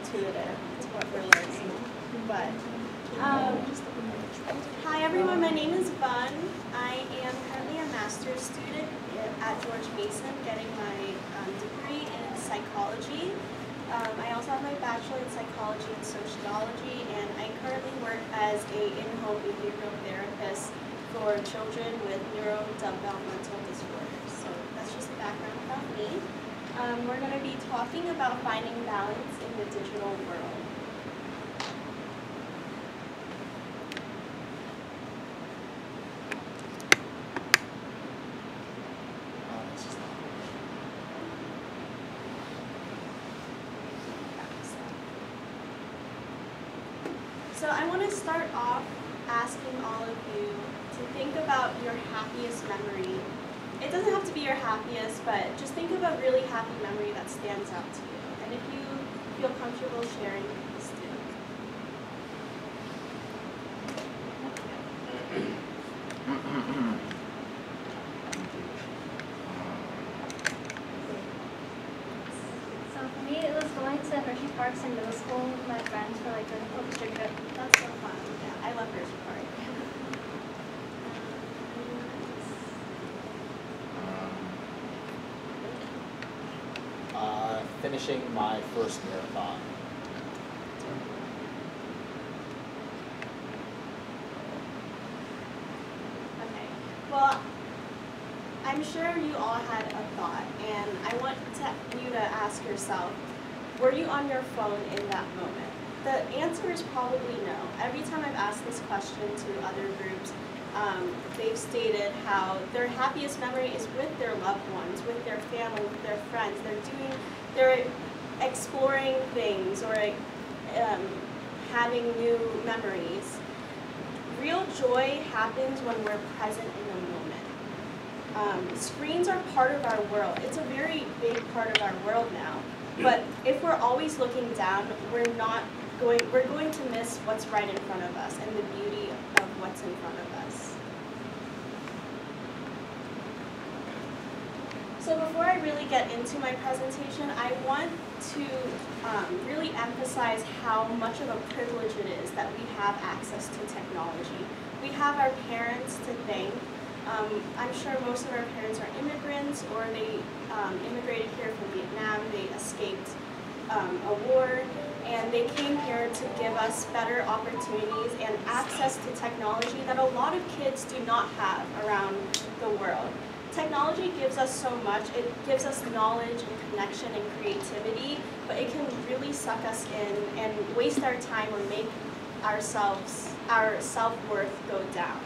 intuitive to what we're learning. But hi everyone, my name is Vien. I am currently a master's student at George Mason, getting my degree in psychology. I also have my bachelor in psychology and sociology, and I currently work as a in-home behavioral therapist for children with neurodevelopmental disorders. So that's just a background about me. We're going to be talking about finding balance in the digital world. So I want to start off asking all of you to think about your happiest memory. It doesn't have to be your happiest, but just think of a really happy memory that stands out to you. And if you feel comfortable sharing, please do. So for me, it was going to Hershey Parks in middle school with my friends for like an orchestra trip. That's so fun. Yeah, I love Hershey Park. Finishing my first marathon. Okay. Well, I'm sure you all had a thought, and I want you to ask yourself, were you on your phone in that moment? The answer is probably no. Every time I've asked this question to other groups, they've stated how their happiest memory is with their loved ones, with their family, with their friends. They're exploring things or having new memories. Real joy happens when we're present in the moment. Screens are part of our world. It's a very big part of our world now. But if we're always looking down, we're going to miss what's right in front of us and the beauty of what's in front of us. So before I really get into my presentation, I want to really emphasize how much of a privilege it is that we have access to technology. We have our parents to thank. I'm sure most of our parents are immigrants, or they immigrated here from Vietnam. They escaped a war, and they came here to give us better opportunities and access to technology that a lot of kids do not have around the world. Technology gives us so much. It gives us knowledge and connection and creativity, but it can really suck us in and waste our time or make our self-worth go down.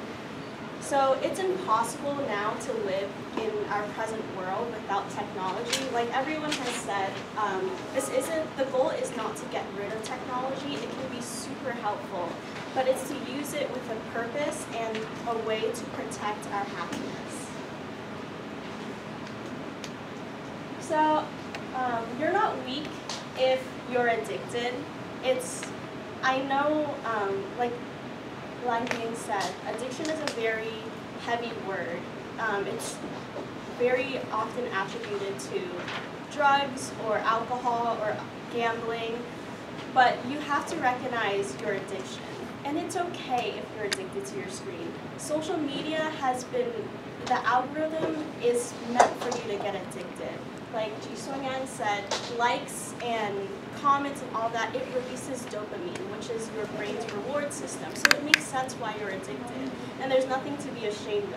So it's impossible now to live in our present world without technology. Like everyone has said, the goal is not to get rid of technology. It can be super helpful, but it's to use it with a purpose and a way to protect our happiness. So you're not weak if you're addicted. I know, like Vien said, addiction is a very heavy word. It's very often attributed to drugs or alcohol or gambling, but you have to recognize your addiction. And it's okay if you're addicted to your screen. Social media the algorithm is meant for you to get addicted. Like Ji Sung-Yang said, likes and comments and all that, it releases dopamine, which is your brain's reward system. So it makes sense why you're addicted, and there's nothing to be ashamed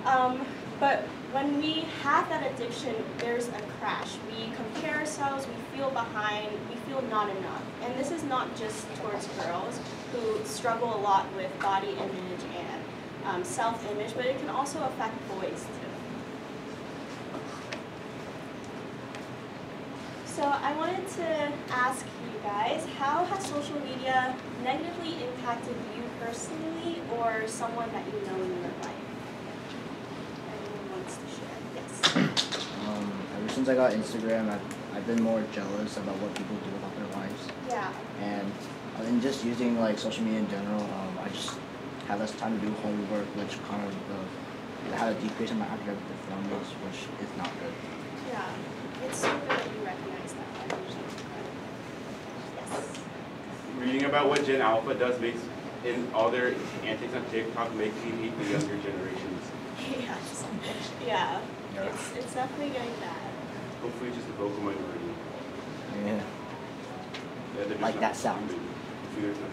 of. But when we have that addiction, there's a crash. We compare ourselves, we feel behind, we feel not enough. And this is not just towards girls who struggle a lot with body image and self-image, but it can also affect boys too. So I wanted to ask you guys, how has social media negatively impacted you personally or someone that you know in your life? Anyone wants to share? Yes. Ever since I got Instagram, I've been more jealous about what people do about their lives. Yeah. And just using like social media in general, I just had less time to do homework, which kind of had a decrease in my academic performance, which is not good. Yeah. It's so good that you recognize that. I usually about what Gen Alpha does makes, in all their antics on TikTok, makes me hate the younger generations. Yes. Yeah. It's definitely getting bad. Hopefully, just a vocal minority. Yeah. They're just Like not that sound. stupid. Hopefully there's not-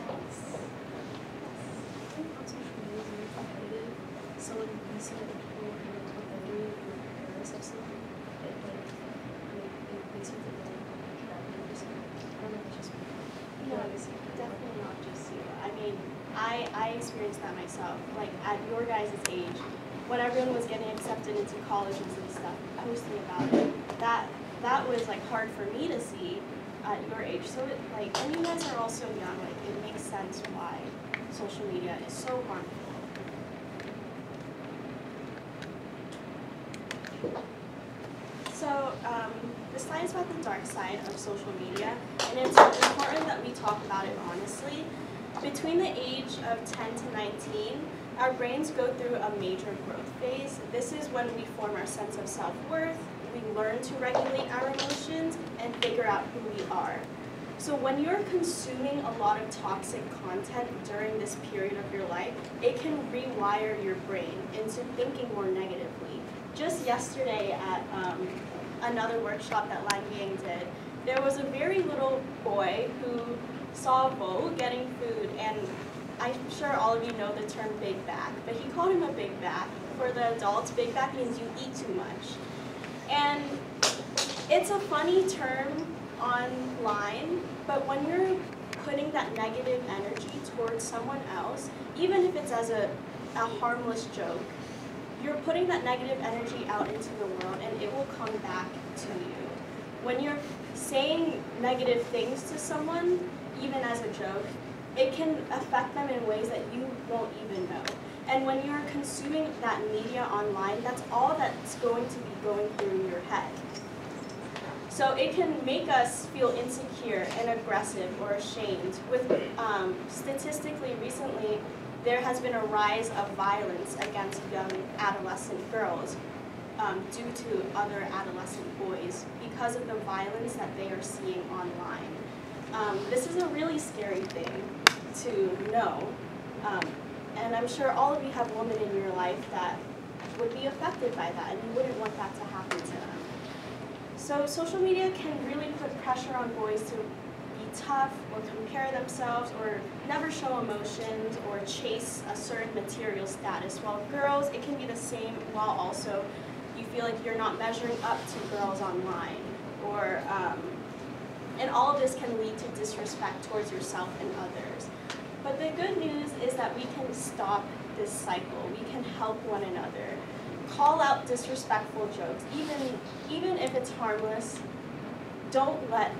On social media is very competitive. So when you see other people kind of what they're doing and you're careless of something, it makes you think that you're not doing something. I don't know if it's just me. No, it's definitely not just you. I mean, I experienced that myself. Like at your guys' age, when everyone was getting accepted into colleges and stuff, posting about it, that was like hard for me to see at your age. So it like, and you guys are also young. Like it makes sense why social media is so harmful. So the slide is about the dark side of social media, and it's important that we talk about it honestly. Between the age of 10 to 19, our brains go through a major growth phase. This is when we form our sense of self-worth, we learn to regulate our emotions, and figure out who we are. So when you're consuming a lot of toxic content during this period of your life, it can rewire your brain into thinking more negatively. Just yesterday at another workshop that Vien did, there was a very little boy who saw Bo getting food, and I'm sure all of you know the term big back, but he called him a big back. For the adults, big back means you eat too much. And it's a funny term online, but when you're putting that negative energy towards someone else, even if it's as a harmless joke, you're putting that negative energy out into the world and it will come back to you. When you're saying negative things to someone, even as a joke, it can affect them in ways that you won't even know. And when you're consuming that media online, that's all that's going to be going through your head. So it can make us feel insecure and aggressive or ashamed. With statistically recently, there has been a rise of violence against young adolescent girls due to other adolescent boys because of the violence that they are seeing online. This is a really scary thing to know. And I'm sure all of you have women in your life that would be affected by that, and you wouldn't want that to happen to them. So social media can really put pressure on boys to be tough or compare themselves or never show emotions or chase a certain material status. While girls, it can be the same, while also you feel like you're not measuring up to girls online. Or, and all of this can lead to disrespect towards yourself and others. But the good news is that we can stop this cycle. We can help one another. Call out disrespectful jokes, even if it's harmless. Don't let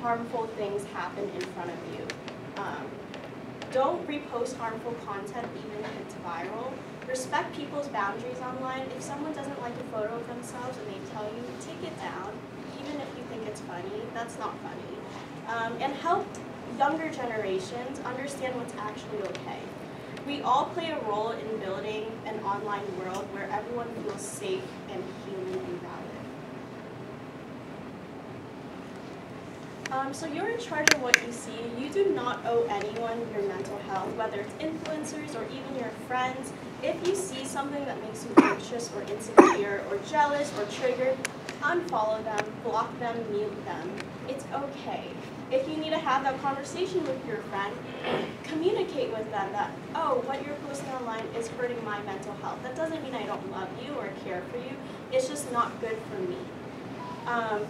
harmful things happen in front of you. Don't repost harmful content even if it's viral. Respect people's boundaries online. If someone doesn't like a photo of themselves and they tell you, take it down. Even if you think it's funny, that's not funny. And help younger generations understand what's actually okay. We all play a role in building an online world where everyone feels safe and human and valid. So you're in charge of what you see. You do not owe anyone your mental health, whether it's influencers or even your friends. If you see something that makes you anxious or insecure or jealous or triggered, unfollow them, block them, mute them. It's okay. If you need to have that conversation with your friend, communicate with them that, oh, what you're posting online is hurting my mental health. That doesn't mean I don't love you or care for you. It's just not good for me.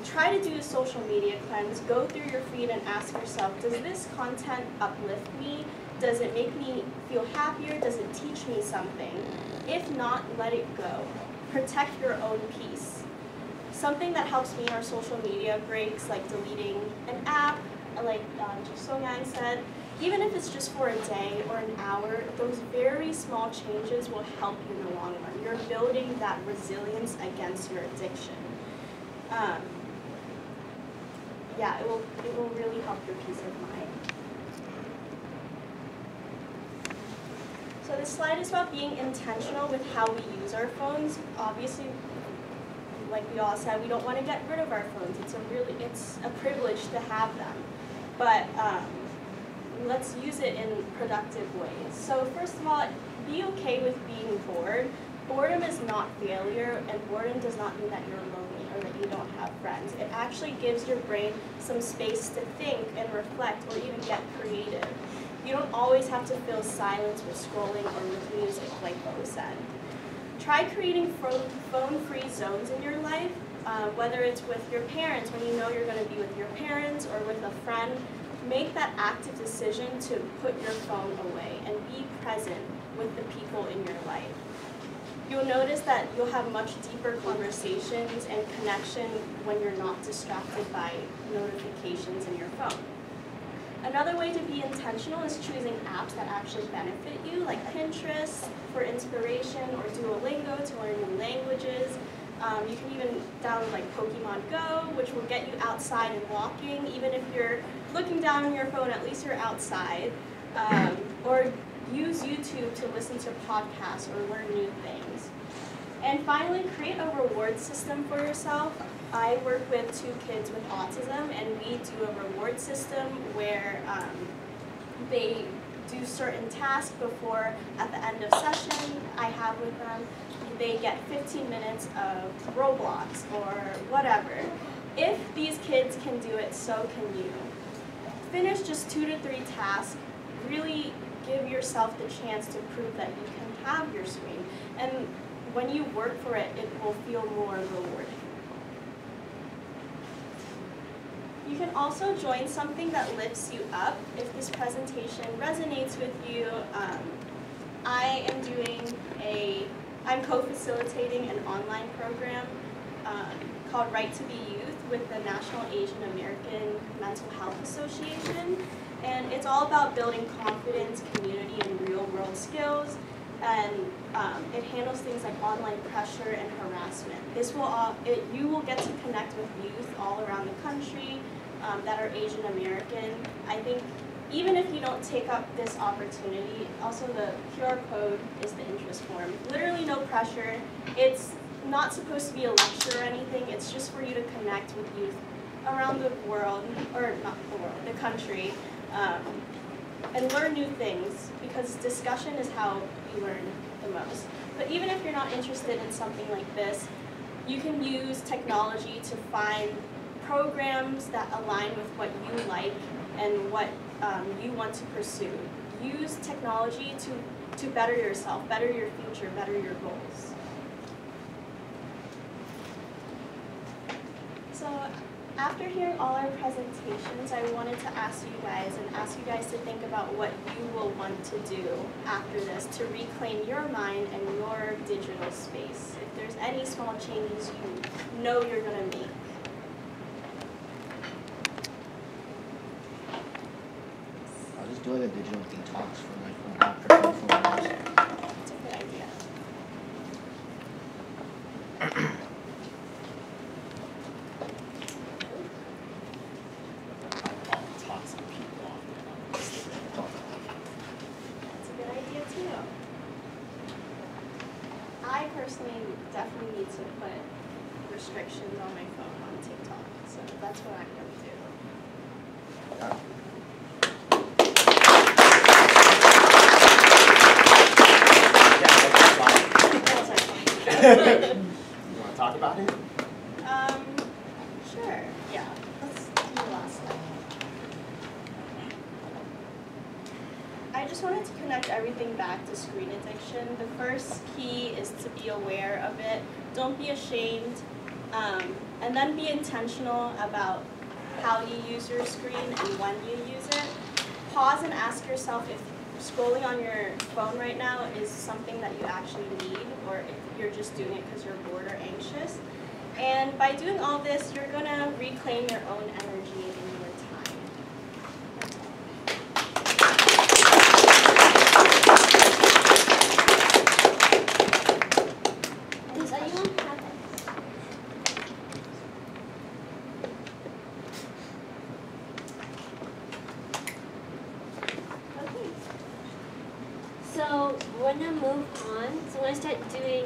Try to do a social media cleanse. Go through your feed and ask yourself, does this content uplift me? Does it make me feel happier? Does it teach me something? If not, let it go. Protect your own peace. Something that helps me are social media breaks, like deleting an app, like Yang said. Even if it's just for a day or an hour, those very small changes will help you in the long run. You're building that resilience against your addiction. Yeah, it will really help your peace of mind. So this slide is about being intentional with how we use our phones. Obviously, like we all said, we don't want to get rid of our phones. It's a privilege to have them. But let's use it in productive ways. So first of all, be okay with being bored. Boredom is not failure, and boredom does not mean that you're lonely or that you don't have friends. It actually gives your brain some space to think and reflect or even get creative. You don't always have to fill silence with scrolling or with music, like Bo said. Try creating phone-free zones in your life, whether it's with your parents, when you know you're going to be with your parents, or with a friend. Make that active decision to put your phone away and be present with the people in your life. You'll notice that you'll have much deeper conversations and connection when you're not distracted by notifications in your phone. Another way to be intentional is choosing apps that actually benefit you, like Pinterest for inspiration or Duolingo to learn new languages. You can even download like Pokemon Go, which will get you outside and walking. Even if you're looking down on your phone, at least you're outside. Or use YouTube to listen to podcasts or learn new things. And finally, create a reward system for yourself. I work with 2 kids with autism, and we do a reward system where they do certain tasks before, at the end of session I have with them, they get 15 minutes of Roblox or whatever. If these kids can do it, so can you. Finish just 2 to 3 tasks. Really give yourself the chance to prove that you can have your screen. And when you work for it, it will feel more rewarding. You can also join something that lifts you up. If this presentation resonates with you, I'm co-facilitating an online program called Right to Be Youth with the National Asian American Mental Health Association. And it's all about building confidence, community, and real-world skills. And it handles things like online pressure and harassment. You will get to connect with youth all around the country that are Asian American. I think even if you don't take up this opportunity, also the QR code is the interest form. Literally no pressure. It's not supposed to be a lecture or anything. It's just for you to connect with youth around the world, or not the world, the country, and learn new things, because discussion is how you learn the most. But even if you're not interested in something like this, you can use technology to find programs that align with what you like and what you want to pursue. Use technology to better yourself, better your future, better your goals. So after hearing all our presentations, I wanted to ask you guys to think about what you will want to do after this to reclaim your mind and your digital space. If there's any small changes you know you're going to make. I'll just do like a digital detox for like after 24 hours. That's a good idea. Toxic people on That's a good idea too. I personally definitely need to put restrictions on my phone on TikTok, so that's what I'm going to do. You want to talk about it? Sure. Yeah. Let's do the last slide. I just wanted to connect everything back to screen addiction. The first key is to be aware of it. Don't be ashamed. And then be intentional about how you use your screen and when you use it. Pause and ask yourself if scrolling on your phone right now is something that you actually need, or if you're just doing it because you're bored or anxious. And by doing all this, you're going to reclaim your own energy and your time. Does anyone have So we're gonna move on. So we're gonna start doing